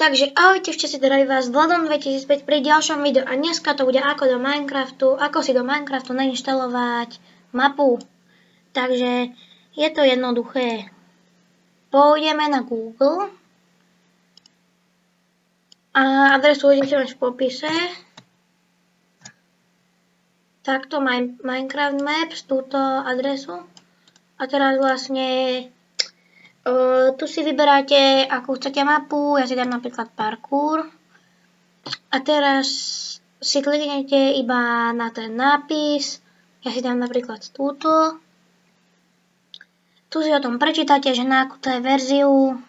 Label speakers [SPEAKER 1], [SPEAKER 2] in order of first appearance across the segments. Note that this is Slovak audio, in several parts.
[SPEAKER 1] Takže ahojte všetci, zdraví vás Vladom 2005 pri ďalšom videu a dneska to bude ako si do Minecraftu nainštalovať mapu. Takže je to jednoduché. Pôjdeme na Google a adresu uvidíte v popise. Takto Minecraft Maps, túto adresu. A teraz vlastne tu si vyberáte, akú chcete mapu, ja si dám napríklad parkour. A teraz si kliknete iba na ten nápis, ja si dám napríklad túto. Tu si o tom prečítate, že na akú to je verziu.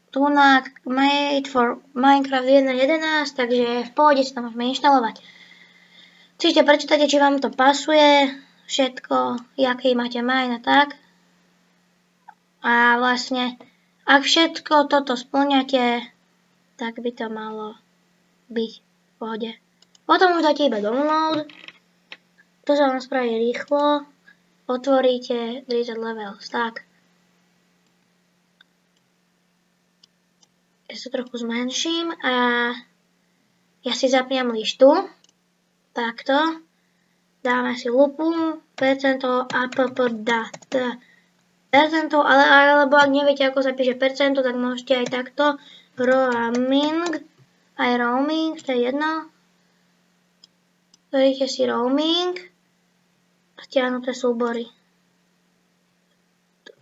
[SPEAKER 1] Tu na Made for Minecraft 1.11, takže v pohode si to môžeme inštalovať. Si prečítate, či vám to pasuje, všetko, aký máte mine a tak. A vlastne, ak všetko toto spĺňate, tak by to malo byť v pohode. Potom už dáte iba download. To sa vám spraví rýchlo. Otvoríte Reset Levels. Tak. Ja sa trochu zmenším a ja si zapnem lištu. Takto. Dáme si lupu, percento, app, data. Percento, alebo ak neviete, ako sa píše percento, tak môžete aj takto. Roaming, aj roaming, to je jedno. Zvolíte si roaming a stiahnuté súbory.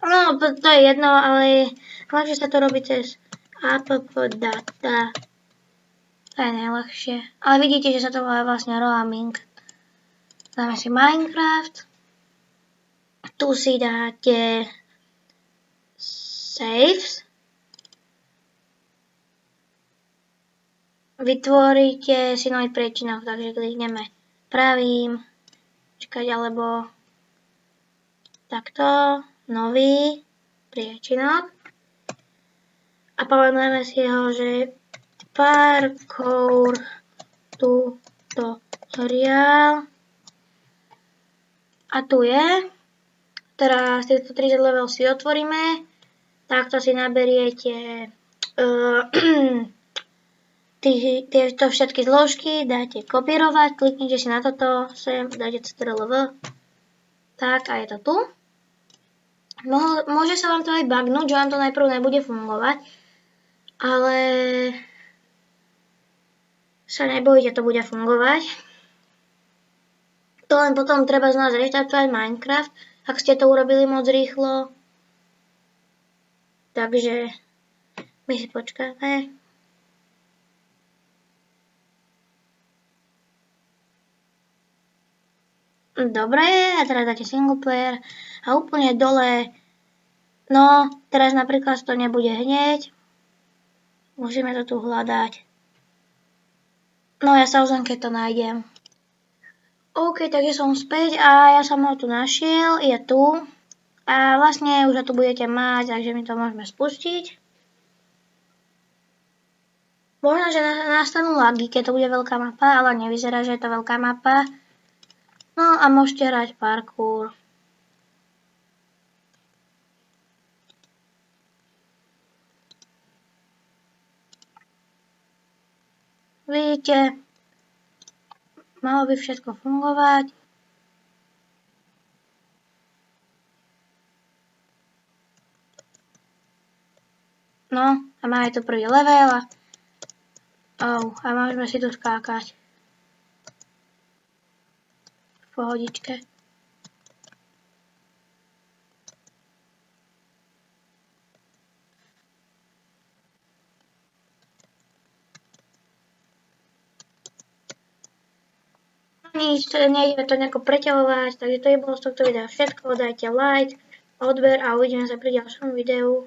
[SPEAKER 1] No, to je jedno, ale ľahšie sa to robí cez app data. To je najľahšie. Ale vidíte, že sa to volá vlastne roaming. Dáme si Minecraft. Tu si dáte saves. Vytvoríte si nový priečinok, takže klikneme pravým, alebo takto, nový priečinok. A pomenujeme si ho, že parkour tutorial. A tu je. Teraz tieto 3 level si otvoríme. Takto si naberiete tieto všetky zložky, dáte kopírovať, kliknite si na toto, sem dáte CTRL-V. Tak a je to tu. Môže sa vám to aj bugnúť, že vám to najprv nebude fungovať, ale sa nebojte, to bude fungovať. To len potom treba z nás reštartovať Minecraft, ak ste to urobili moc rýchlo. Takže my si počkáme. Dobre, a teraz dáte single player a úplne dole, no teraz napríklad to nebude hneď, musíme to tu hľadať. No ja samozrejme, keď to nájdem. OK, takže som späť a ja som ho tu našiel, je tu a vlastne už ho tu budete mať, takže my to môžeme spustiť. Možno, že nastanú lagy, keď to bude veľká mapa, ale nevyzerá, že je to veľká mapa. No a môžete hrať parkour. Vidíte, malo by všetko fungovať. No a máme tu prvý level a môžeme si tu skákať. Pohodičke. Nič, nejde to nejako preťahovať, takže to je bolo z tohto videa všetko. Dajte like, odber a uvidíme sa pri ďalšom videu.